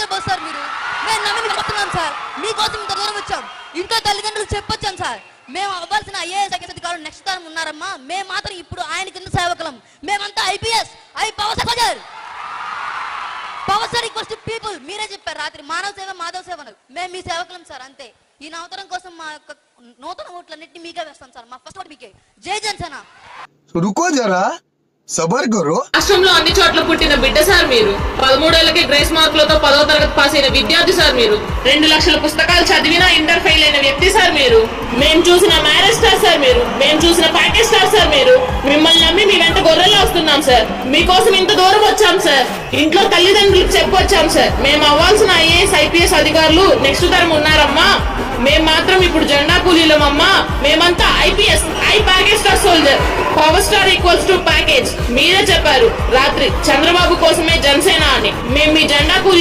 చెప్పొచ్చు సార్ మీరు? మేము నమ్మి మీకు వస్తున్నాం సార్, మీకోసం ఇంత దూరం వచ్చాం. ఇంట్లో తల్లిదండ్రులు చెప్పొచ్చాం సార్, మేము అవ్వాల్సిన ఐఏఎస్ ఐపీఎస్ అధికారులు నెక్స్ట్ తరం ఉన్నారమ్మా, మేము మాత్రం ఇప్పుడు ఆయన కింద సేవకులం, మేమంతా IPS power sir equals to people. మీరే చెప్పారు రాత్రి, మానవ సేవ మాధవ సేవ అన్నారు. మేము మీ సేవకులం సార్, అంతే. ఈ నవతరం కోసం మా యొక్క నూతన ఓట్లన్నింటినీ మీకే వేస్తాం సార్, మా ఫస్ట్ ఓట్ మీకే. జై జనసేన. రుకో జరా, సబర్ కరో. రాష్ట్రంలో అన్ని చోట్ల పుట్టిన బిడ్డ సార్ మీరు. 13 ఏళ్లకే గ్రేస్ మార్కులతో 10వ తరగతి పాస్ అయిన విద్యార్థి సార్ మీరు. 2 లక్షల పుస్తకాలు చదివినా ఇంటర్ ఫెయిల్ అయిన వ్యక్తి సార్ మీరు. మేము చూసిన మ్యారేజ్ స్టార్ సార్ మీరు. మేము చూసిన ప్యాకేజ్ స్టార్ సార్ మీరు. మిమ్మల్ని నమ్మి మీ వెంట గొర్రెల్లో వస్తున్నాం సార్. మీకోసం ఇంత దూరం వచ్చాం సార్. ఇంట్లో తల్లిదండ్రులకు చెప్పొచ్చాం సార్, మేము అవ్వాల్సిన ఐఏఎస్ ఐపీఎస్ అధికారులు నెక్స్ట్ తరం ఉన్నారమ్మా, మేము మాత్రం ఇప్పుడు జెండా కూలీలమమ్మా, మేమంతా IPS I package star soldier. Power star equals to package. మీరే చెప్పారు రాత్రి చంద్రబాబు కోసమే జనసేన అని. మేము మీ జెండా కూలీ